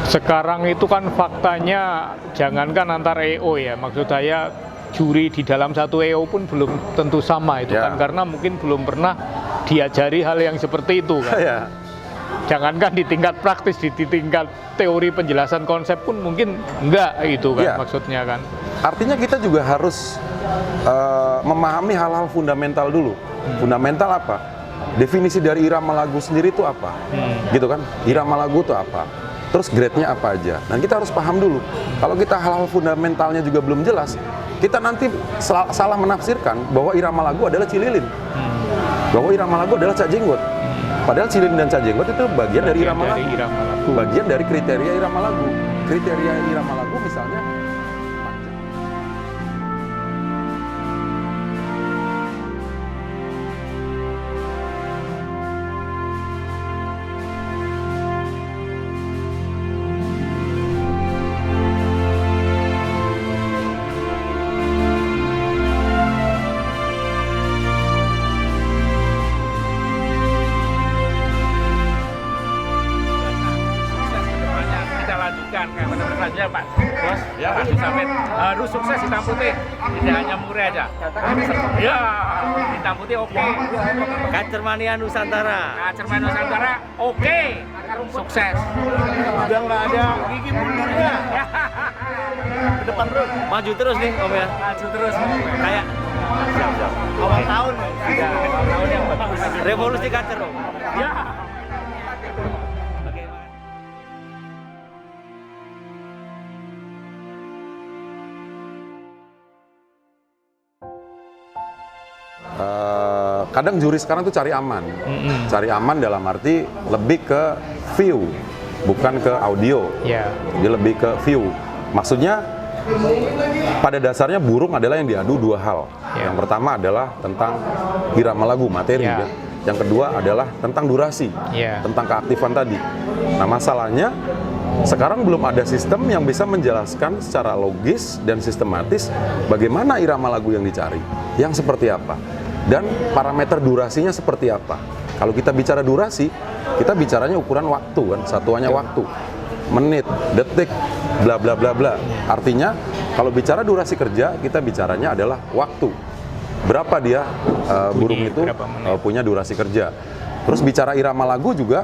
Sekarang itu kan faktanya jangankan antar EO ya, maksud saya juri di dalam satu EO pun belum tentu sama itu kan, karena mungkin belum pernah diajari hal yang seperti itu kan. Jangankan di tingkat praktis, di tingkat teori penjelasan konsep pun mungkin enggak itu kan maksudnya kan. Artinya kita juga harus memahami hal-hal fundamental dulu. Fundamental apa? Definisi dari irama lagu sendiri itu apa? Gitu kan? Irama lagu itu apa? Terus grade-nya apa aja? Dan kita harus paham dulu. Kalau kita hal-hal fundamentalnya juga belum jelas, kita nanti salah menafsirkan bahwa irama lagu adalah cililin. Bahwa irama lagu adalah cak jenggot. Padahal cililin dan cak jenggot itu bagian dari irama lagu. Bagian dari kriteria irama lagu. Kriteria irama lagu misalnya kayak benar-benar Pak Bos, ya harus sukses hitam putih, tidak hanya murah aja. Ya, hitam putih oke. Kacermania Nusantara. Kacermania Nusantara oke, sukses. Udah nggak ada gigi bundurnya. Ke depan terus. Maju terus nih Om ya. Maju terus. Kayak awal tahun. Ya, awal tahun yang bagus. Revolusi kacer Om. Ya. Kadang juri sekarang tuh cari aman. Cari aman dalam arti lebih ke view, bukan ke audio. Dia lebih ke view. Maksudnya pada dasarnya burung adalah yang diadu dua hal. Yang pertama adalah tentang irama lagu, materi. Yang kedua adalah tentang durasi, tentang keaktifan tadi. Nah masalahnya sekarang belum ada sistem yang bisa menjelaskan secara logis dan sistematis bagaimana irama lagu yang dicari, yang seperti apa, dan parameter durasinya seperti apa. Kalau kita bicara durasi, kita bicaranya ukuran waktu kan, satuannya waktu, menit, detik, bla bla bla bla. Artinya kalau bicara durasi kerja, kita bicaranya adalah waktu. Berapa dia burung itu punya durasi kerja. Terus bicara irama lagu juga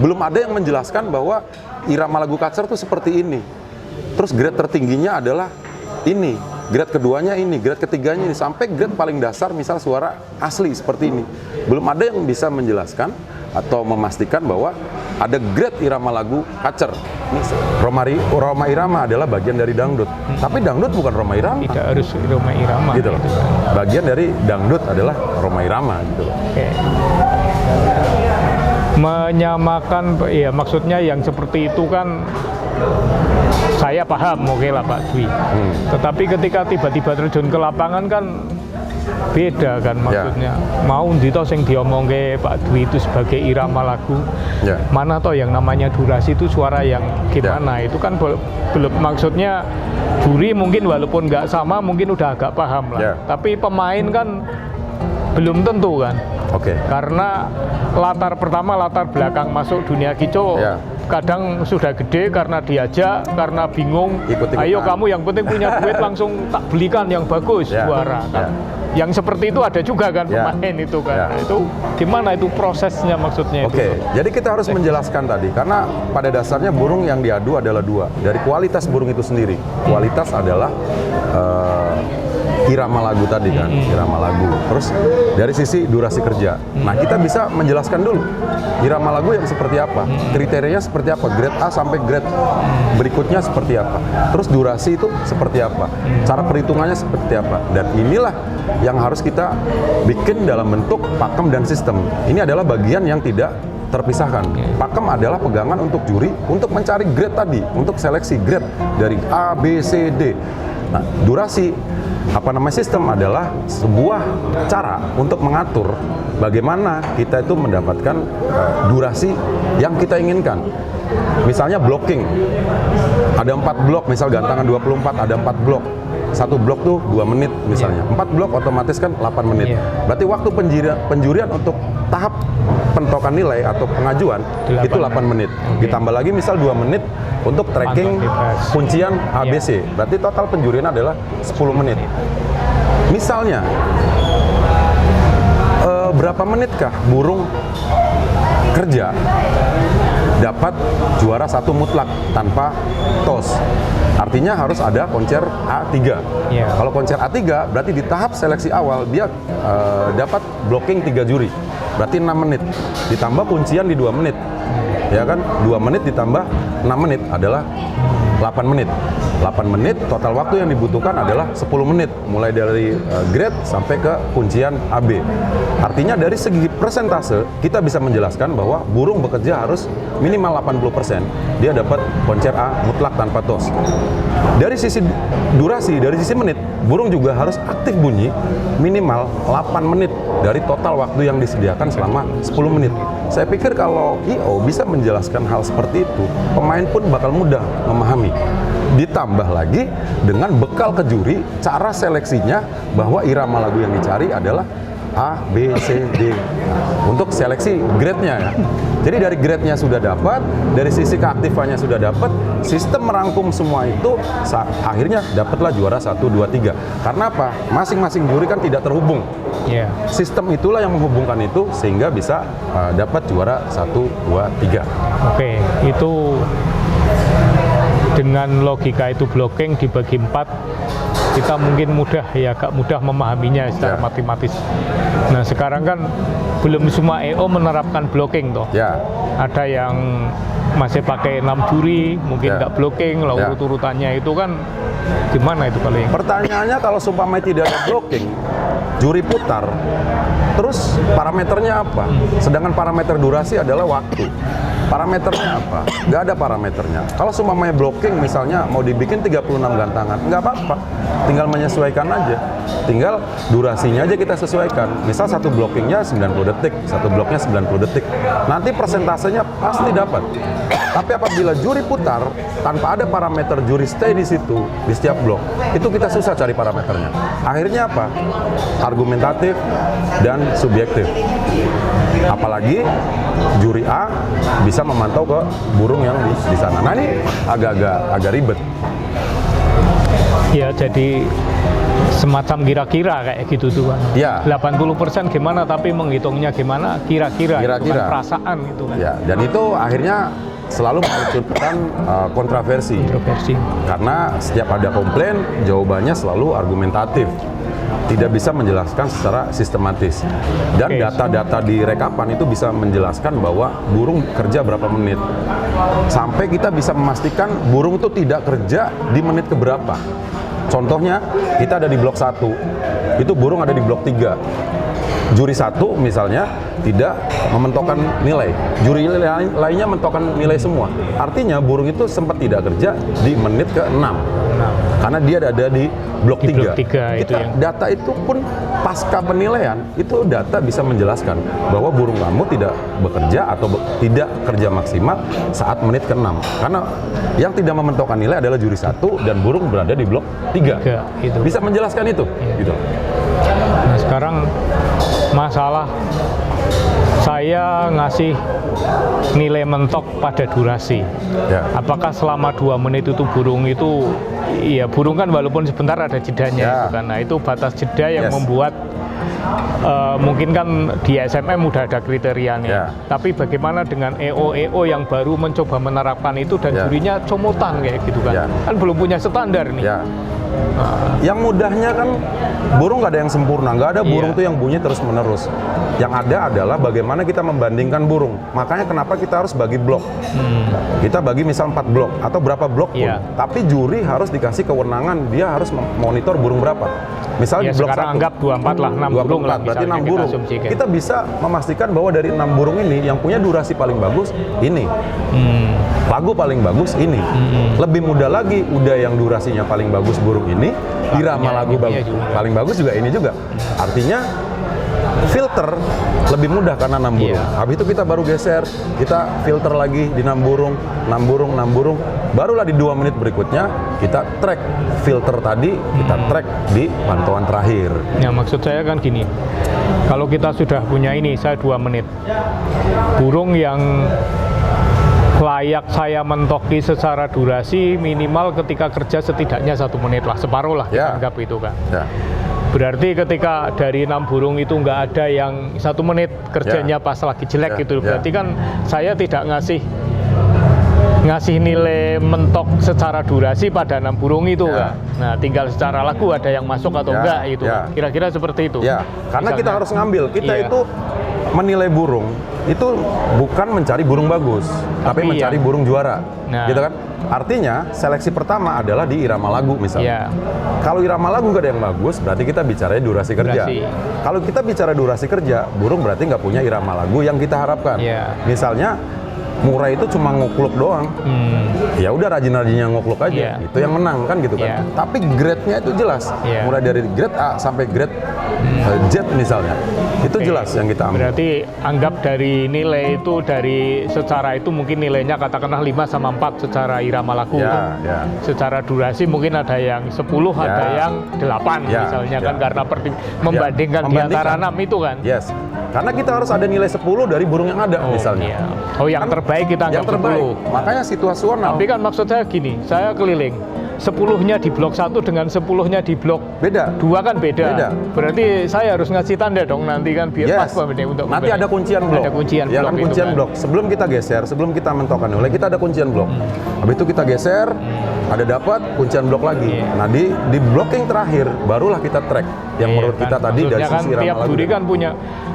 belum ada yang menjelaskan bahwa irama lagu kacer tuh seperti ini. Terus grade tertingginya adalah ini, grade keduanya ini, grade ketiganya ini, sampai grade paling dasar misal suara asli seperti ini. Belum ada yang bisa menjelaskan atau memastikan bahwa ada grade irama lagu kacer. Roma irama adalah bagian dari dangdut, tapi dangdut bukan Roma irama. Tidak harus Roma irama gitu loh. Bagian dari dangdut adalah Roma irama gitu loh. Menyamakan, ya maksudnya yang seperti itu kan saya paham, oke lah Pak Dwi. Tetapi ketika tiba-tiba terjun ke lapangan kan beda kan maksudnya. Mau ndito sing diomongke Pak Dwi itu sebagai irama lagu. Mana toh yang namanya durasi itu suara yang gimana? Itu kan belum, maksudnya juri mungkin walaupun nggak sama mungkin udah agak paham lah. Tapi pemain kan belum tentu kan. Karena latar belakang masuk dunia kicau kadang sudah gede karena diajak, karena bingung. Ayo kamu yang penting punya duit langsung tak belikan yang bagus suara kan. Yang seperti itu ada juga kan pemain itu kan. Nah, itu gimana itu prosesnya maksudnya itu? Jadi kita harus menjelaskan tadi karena pada dasarnya burung yang diadu adalah dua. Dari kualitas burung itu sendiri. Kualitas adalah irama lagu tadi kan, irama lagu. Terus dari sisi durasi kerja. Nah, kita bisa menjelaskan dulu irama lagu yang seperti apa, kriterianya seperti apa, grade A sampai grade berikutnya seperti apa. Terus durasi itu seperti apa, cara perhitungannya seperti apa. Dan inilah yang harus kita bikin dalam bentuk pakem dan sistem. Ini adalah bagian yang tidak terpisahkan. Pakem adalah pegangan untuk juri untuk mencari grade tadi, untuk seleksi grade dari A, B, C, D. Nah, durasi sistem adalah sebuah cara untuk mengatur bagaimana kita itu mendapatkan durasi yang kita inginkan. Misalnya blocking, ada 4 blok, misal gantangan 24, ada 4 blok. Satu blok tuh 2 menit misalnya, 4 blok otomatis kan 8 menit. Berarti waktu penjurian untuk tahap pentokan nilai atau pengajuan 8 itu 8 menit. Ditambah lagi misal 2 menit untuk tracking kuncian ABC. Berarti total penjurian adalah 10 menit. Misalnya berapa menitkah burung kerja dapat juara 1 mutlak tanpa TOS? Artinya harus ada koncer A3. Kalau koncer A3 berarti di tahap seleksi awal dia dapat blocking 3 juri. Berarti 6 menit. Ditambah kuncian di 2 menit. Ya kan? 2 menit ditambah 6 menit adalah 8 menit. 8 menit total waktu yang dibutuhkan adalah 10 menit mulai dari grade sampai ke kuncian AB. Artinya dari segi persentase kita bisa menjelaskan bahwa burung bekerja harus minimal 80% dia dapat koncer A mutlak tanpa TOS. Dari sisi durasi, dari sisi menit, burung juga harus aktif bunyi minimal 8 menit dari total waktu yang disediakan selama 10 menit. Saya pikir kalau IO bisa menjelaskan hal seperti itu, pemain pun bakal mudah memahami. Ditambah lagi dengan bekal ke juri, cara seleksinya bahwa irama lagu yang dicari adalah A, B, C, D. Untuk seleksi grade-nya ya. Jadi dari grade-nya sudah dapat, dari sisi keaktifannya sudah dapat, sistem merangkum semua itu, akhirnya dapatlah juara 1, 2, 3. Karena apa? Masing-masing juri kan tidak terhubung. Sistem itulah yang menghubungkan itu sehingga bisa dapat juara 1, 2, 3. Oke, itu dengan logika itu blocking dibagi 4, kita mungkin agak mudah memahaminya secara matematis. Nah sekarang kan belum semua EO menerapkan blocking toh. Ada yang masih pakai 6 juri, mungkin nggak blocking, lalu urut-urutannya itu kan gimana itu paling? Pertanyaannya kalau sumpamanya tidak ada blocking, juri putar, terus parameternya apa? Sedangkan parameter durasi adalah waktu. Parameternya apa? Nggak ada parameternya. Kalau sumpamanya blocking misalnya mau dibikin 36 gantangan, nggak apa-apa. Tinggal menyesuaikan aja. Tinggal durasinya aja kita sesuaikan. Misal satu blockingnya 90 detik, satu bloknya 90 detik. Nanti persentasenya pasti dapat. Tapi apabila juri putar, tanpa ada parameter juri stay di situ, di setiap blok, itu kita susah cari parameternya. Akhirnya apa? Argumentatif dan subjektif. Apalagi juri A bisa memantau ke burung yang di sana. Nah ini agak ribet. Ya jadi semacam kira-kira kayak gitu tuh kan. 80% gimana tapi menghitungnya gimana kira-kira. Itu kan perasaan gitu kan. Dan itu akhirnya selalu memunculkan kontroversi. Karena setiap ada komplain jawabannya selalu argumentatif. Tidak bisa menjelaskan secara sistematis. Dan data-data di rekapan itu bisa menjelaskan bahwa burung kerja berapa menit. Sampai kita bisa memastikan burung itu tidak kerja di menit keberapa. Contohnya, kita ada di blok 1, itu burung ada di blok 3. Juri 1 misalnya tidak mementokkan nilai, juri lainnya mentokkan nilai semua. Artinya burung itu sempat tidak kerja di menit ke-6 karena dia ada di blok 3. Data itu pun pasca penilaian itu data bisa menjelaskan bahwa burung kamu tidak bekerja atau tidak kerja maksimal saat menit ke-6 karena yang tidak mementokkan nilai adalah juri 1 dan burung berada di blok 3. Bisa menjelaskan itu. Gitu. Nah sekarang masalah saya ngasih nilai mentok pada durasi. Apakah selama 2 menit itu burung itu, ya burung kan walaupun sebentar ada jedanya, nah itu batas jeda yang membuat mungkin kan di SMM udah ada kriterianya. Tapi bagaimana dengan EO yang baru mencoba menerapkan itu dan jurinya comotan kayak gitu kan? Kan belum punya standar nih. Yang mudahnya kan burung nggak ada yang sempurna, nggak ada burung tuh yang bunyi terus menerus. Yang ada adalah bagaimana kita membandingkan burung. Makanya kenapa kita harus bagi blok. Kita bagi misal 4 blok atau berapa blok pun. Tapi juri harus dikasih kewenangan, dia harus memonitor burung berapa. Misalnya di blok 1, anggap 24 lah, 6 burung lah, berarti 6 burung. Kita bisa memastikan bahwa dari 6 burung ini yang punya durasi paling bagus ini. Lagu paling bagus ini. Lebih mudah lagi, udah yang durasinya paling bagus burung ini, irama lagu paling bagus juga ini juga. Artinya filter lebih mudah karena 6 burung. Iya. Habis itu kita baru geser, kita filter lagi di 6 burung, 6 burung, 6 burung. Barulah di 2 menit berikutnya kita track filter tadi, kita track di pantauan terakhir. Ya maksud saya kan gini, kalau kita sudah punya ini, saya 2 menit, burung yang layak saya mentoki secara durasi minimal ketika kerja setidaknya 1 menit lah, separuh lah kita Ya. anggap itu kan. Ya. Berarti ketika dari 6 burung itu nggak ada yang 1 menit kerjanya pas lagi jelek Ya, gitu, ya. berarti kan saya tidak ngasih nilai mentok secara durasi pada 6 burung itu Ya. kan. Nah tinggal secara lagu ada yang masuk atau Ya, enggak itu. ya. Kira-kira seperti itu. Ya, karena kita Misalnya. harus ngambil, kita Iya. itu menilai burung itu bukan mencari burung bagus, tapi Tapi mencari yang- burung juara, Nah. gitu kan? Artinya seleksi pertama adalah di irama lagu misalnya. Iya. Kalau irama lagu nggak ada yang bagus, berarti kita bicara durasi kerja. Durasi. Kalau kita bicara durasi kerja, burung berarti nggak punya irama lagu yang kita harapkan. Iya. Misalnya Murai itu cuma ngukluk doang. Ya udah rajin-rajinnya ngukluk aja. Iya. Itu yang menang kan gitu kan. Iya. Tapi grade-nya itu jelas. Iya. Mulai dari grade A sampai grade Z misalnya. Itu Oke. jelas yang kita ambil. Berarti anggap dari nilai itu dari secara itu mungkin nilainya katakanlah 5 sama 4 secara irama lagu. Ya, ya. Secara durasi mungkin ada yang 10, ada Ya. yang 8 Ya, misalnya ya. kan karena membandingkan di antara 6 itu kan. Yes. Karena kita harus ada nilai 10 dari burung yang ada misalnya. Iya. Oh yang Kan terbaik kita yang anggap terbaik. 10. Makanya situasional. Tapi kan maksud saya gini, saya keliling 10-nya di blok 1 dengan 10-nya di blok beda. 2 kan beda. Beda. Berarti saya harus ngasih tanda dong nanti kan biar pas Yes. Pak, ini untuk Nanti membanding. ada kuncian blok. Ada kuncian Ya blok kan itu kuncian kan. blok. Sebelum kita geser, sebelum kita mentokan nilai, kita ada kuncian blok. Habis itu kita geser, ada dapat kuncian blok lagi. Iya. Nah di blocking terakhir barulah kita track yang Iya, menurut kan. kita tadi dari Maksudnya kan sisi irama tiap lagu. juri kan punya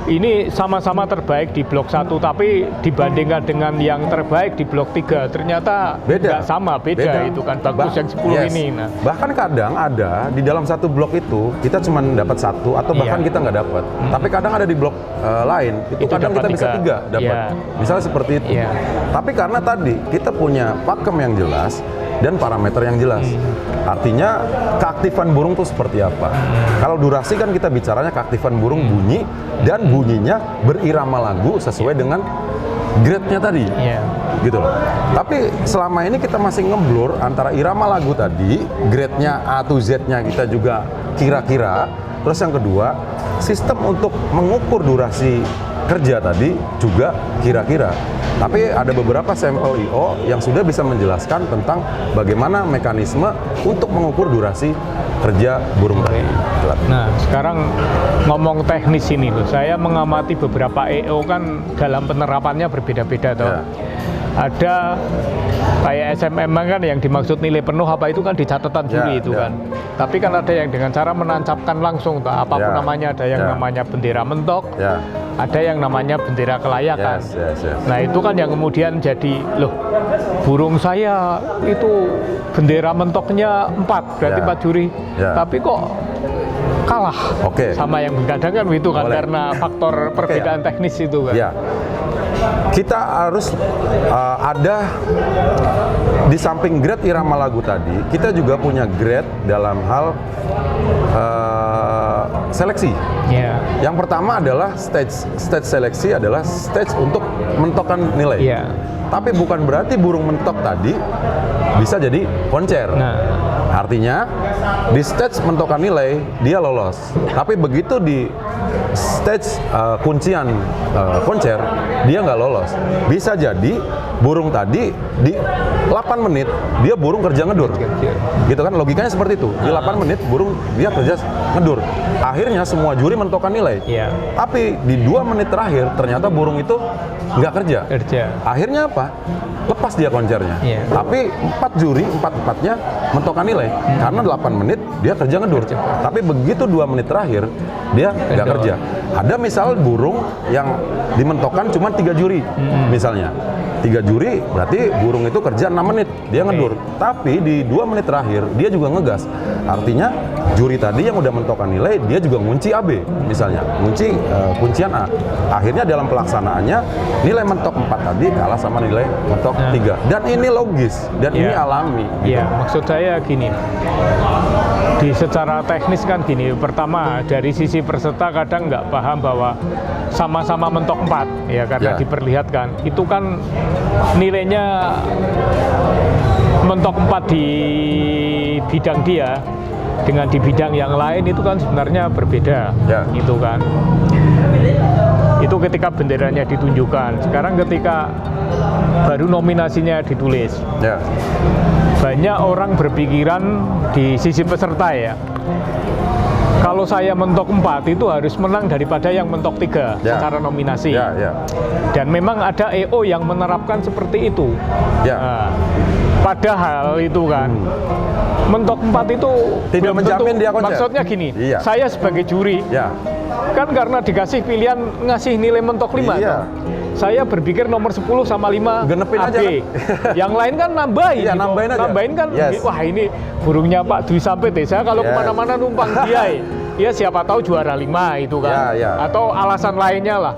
ini sama-sama terbaik di blok 1 tapi dibandingkan dengan yang terbaik di blok 3 ternyata Beda. nggak sama, beda itu kan bagus yang 10 Yes. ini. Nah, Bahkan kadang ada di dalam satu blok itu kita cuma dapat 1 atau bahkan Iya. kita nggak dapat. Tapi kadang ada di blok lain itu kadang dapat kita bisa 3 dapat. Iya. Misalnya seperti itu. Iya. Tapi karena tadi kita punya pakem yang jelas dan parameter yang jelas. Artinya keaktifan burung tuh seperti apa? Kalau durasi kan kita bicaranya keaktifan burung bunyi dan bunyinya berirama lagu sesuai dengan grade-nya tadi. Iya. Gitu loh. Tapi selama ini kita masih ngeblur antara irama lagu tadi, grade-nya A to Z-nya kita juga kira-kira. Terus yang kedua, sistem untuk mengukur durasi kerja tadi juga kira-kira. Tapi ada beberapa sampel I/O yang sudah bisa menjelaskan tentang bagaimana mekanisme untuk mengukur durasi kerja burung tadi. Nah, sekarang ngomong teknis ini loh. Saya mengamati beberapa EO kan dalam penerapannya berbeda-beda toh. Ya. Ada kayak SMM kan yang dimaksud nilai penuh apa itu kan di catatan juri Ya, itu ya. kan. Tapi kan ada yang dengan cara menancapkan langsung toh, apapun Ya, namanya, ada yang ya. namanya bendera mentok, Ya. ada yang namanya bendera kelayakan. Yes. Nah itu kan yang kemudian jadi, loh burung saya itu bendera mentoknya 4, berarti Ya. 4 juri. Ya. Tapi kok kalah Oke. sama yang begadang kan itu kan Boleh. karena faktor perbedaan teknis itu kan. Ya, kita harus ada di samping grade irama lagu tadi, kita juga punya grade dalam hal seleksi. Iya. Yang pertama adalah stage seleksi adalah stage untuk mentokan nilai. Iya. Tapi bukan berarti burung mentok tadi bisa jadi koncer. Nah, Artinya di stage mentokan nilai dia lolos. Tapi begitu di stage kuncian koncer dia nggak lolos. Bisa jadi burung tadi di 8 menit dia burung kerja ngedur. Gitu kan logikanya seperti itu. Di 8 menit burung dia kerja ngedur. Akhirnya semua juri mentokan nilai. Iya. Tapi di 2 menit terakhir ternyata burung itu nggak kerja. kerja. Akhirnya apa? Lepas dia koncernya. Iya. Tapi 4 juri, 4-4-nya mentokan nilai. Karena 8 menit dia kerja ngedur. Tapi begitu 2 menit terakhir, dia nggak Ngedur. kerja. Ada misal burung yang dimentokan cuma 3 juri, misalnya. 3 juri berarti burung itu kerja 6 menit, dia ngedur. Tapi di 2 menit terakhir, dia juga ngegas. Artinya juri tadi yang udah mentokan nilai, dia juga ngunci AB, misalnya. Ngunci kuncian A. Akhirnya dalam pelaksanaannya, nilai mentok 4 tadi kalah sama nilai mentok 3. Dan ini logis dan ini alami. Iya, maksud saya gini. Di secara teknis kan gini, pertama dari sisi peserta kadang nggak paham bahwa sama-sama mentok 4 ya karena diperlihatkan itu kan nilainya mentok 4 di bidang dia dengan di bidang yang lain itu kan sebenarnya berbeda gitu kan. Itu ketika benderanya ditunjukkan. Sekarang ketika baru nominasinya ditulis. Banyak orang berpikiran di sisi peserta ya. Kalau saya mentok 4 itu harus menang daripada yang mentok 3 secara nominasi. Dan memang ada EO yang menerapkan seperti itu. Nah, padahal itu kan mentok 4 itu tidak menjamin dia konser. Maksudnya gini, saya sebagai juri kan karena dikasih pilihan ngasih nilai mentok 5 saya berpikir nomor 10 sama 5 genepin AB. aja kan? Yang lain kan nambahin. Iya, gitu. nambahin aja. Nambahin kan, wah ini burungnya Pak Dwi sampai deh. Saya kalau kemana-mana numpang dia, ya siapa tahu juara 5 itu kan. Atau alasan lainnya lah.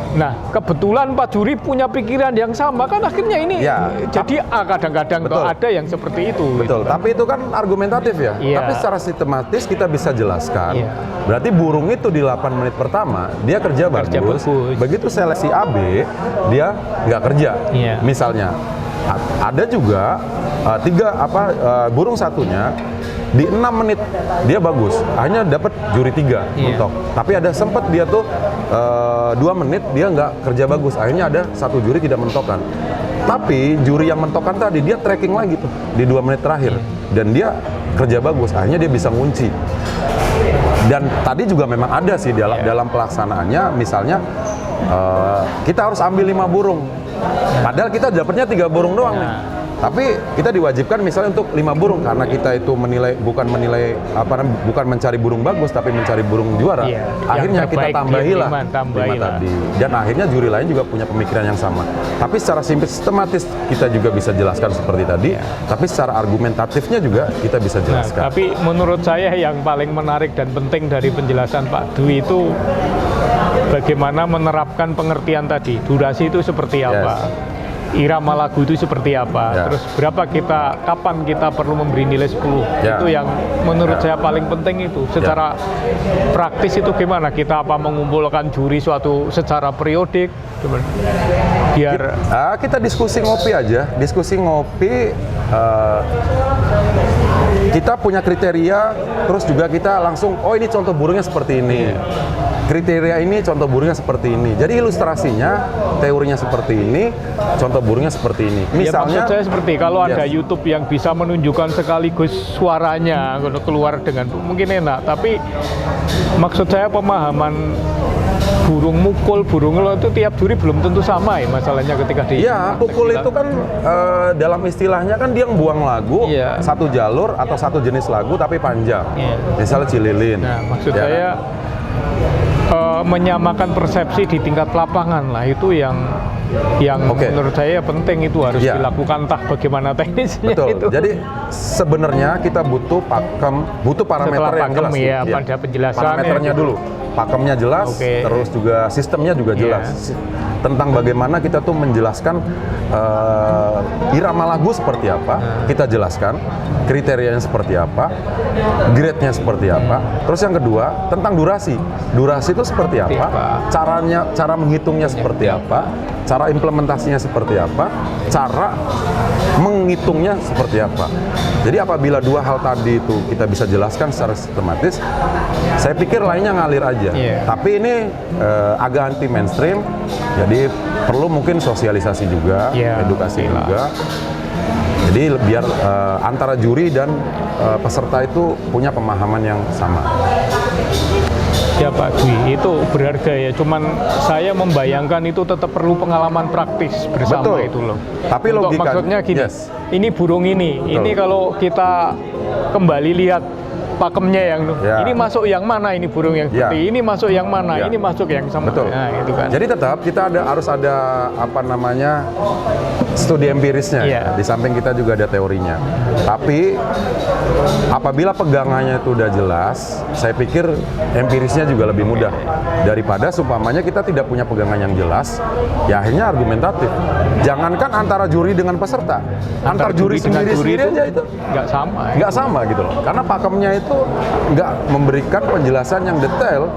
Nah, kebetulan Pak Juri punya pikiran yang sama kan akhirnya ini jadi kadang-kadang ada yang seperti itu. Betul, gitu. Tapi itu kan argumentatif ya. Tapi secara sistematis kita bisa jelaskan. Berarti burung itu di 8 menit pertama dia kerja bagus. Begitu seleksi AB dia nggak kerja. Misalnya ada juga burung satunya di 6 menit dia bagus, hanya dapat juri 3 mentok. Tapi ada sempat dia tuh 2 menit dia nggak kerja bagus, akhirnya ada 1 juri tidak mentokan. Tapi juri yang mentokan tadi dia tracking lagi tuh di 2 menit terakhir dan dia kerja bagus, akhirnya dia bisa ngunci. Dan tadi juga memang ada sih dalam pelaksanaannya, misalnya kita harus ambil 5 burung, padahal kita dapatnya 3 burung doang nih. Tapi kita diwajibkan misalnya untuk 5 burung karena kita itu bukan mencari burung bagus tapi mencari burung juara. Akhirnya kita tambahilah 5 tadi. Dan akhirnya juri lain juga punya pemikiran yang sama. Tapi secara sistematis kita juga bisa jelaskan seperti tadi. Tapi secara argumentatifnya juga kita bisa jelaskan. Tapi menurut saya yang paling menarik dan penting dari penjelasan Pak Dwi itu bagaimana menerapkan pengertian tadi. Durasi itu seperti apa? Irama lagu itu seperti apa, terus kapan kita perlu memberi nilai 10, itu yang menurut saya paling penting itu. Secara praktis itu gimana, kita mengumpulkan juri secara periodik, biar kita diskusi ngopi aja, kita punya kriteria, terus juga kita langsung, ini contoh burungnya seperti ini. Kriteria ini contoh burungnya seperti ini. Jadi ilustrasinya, teorinya seperti ini, contoh burungnya seperti ini. Misalnya, maksud saya seperti kalau ada YouTube yang bisa menunjukkan sekaligus suaranya keluar dengan mungkin enak. Tapi maksud saya pemahaman burung mukul, burung lo itu tiap juri belum tentu sama ya masalahnya ketika di. Pukul itu kan dalam istilahnya kan dia buang lagu satu jalur atau satu jenis lagu tapi panjang. Misalnya Cililin. Nah, maksud saya menyamakan persepsi di tingkat lapangan lah, itu yang menurut saya penting, itu harus dilakukan, entah bagaimana teknisnya. Betul. Itu. Jadi sebenarnya kita butuh parameter yang jelas. Pada penjelasan parameternya dulu. Pakemnya jelas, terus juga sistemnya juga jelas. Tentang bagaimana kita tuh menjelaskan irama lagu seperti apa, kita jelaskan kriterianya seperti apa, grade-nya seperti apa. Terus yang kedua tentang durasi itu seperti apa, cara menghitungnya seperti apa, cara implementasinya seperti apa, cara menghitungnya seperti apa. Jadi apabila 2 hal tadi itu kita bisa jelaskan secara sistematis, saya pikir lainnya ngalir aja. Tapi ini agak anti mainstream, jadi perlu mungkin sosialisasi juga, edukasi juga. Jadi biar antara juri dan peserta itu punya pemahaman yang sama. Ya Pak Dwi, itu berharga ya. Cuman saya membayangkan itu tetap perlu pengalaman praktis bersama. Itu loh. Tapi logikanya, maksudnya gini, ini burung ini kalau kita kembali lihat pakemnya yang Ya. ini masuk yang mana, ini burung yang Ya. seperti ini masuk yang mana, Ya. ini masuk yang sama. Betul. Nah, itu kan. Jadi tetap kita harus ada apa namanya studi empirisnya. Iya. Di samping kita juga ada teorinya. Tapi apabila pegangannya itu udah jelas, saya pikir empirisnya juga lebih mudah daripada seumpamanya kita tidak punya pegangan yang jelas, ya akhirnya argumentatif. Jangankan antara juri dengan peserta, antar juri dengan sendiri juri aja itu nggak sama. nggak sama gitu loh. Karena pakemnya itu nggak memberikan penjelasan yang detail,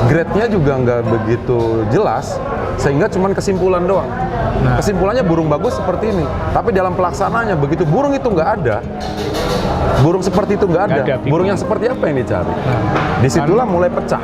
grade-nya juga nggak begitu jelas, sehingga cuman kesimpulan doang. Nah. Kesimpulannya burung bagus seperti ini, tapi dalam pelaksanaannya begitu burung itu nggak ada, burung seperti itu nggak ada, Nggak ada, burung yang seperti apa yang dicari? Disitulah mulai pecah.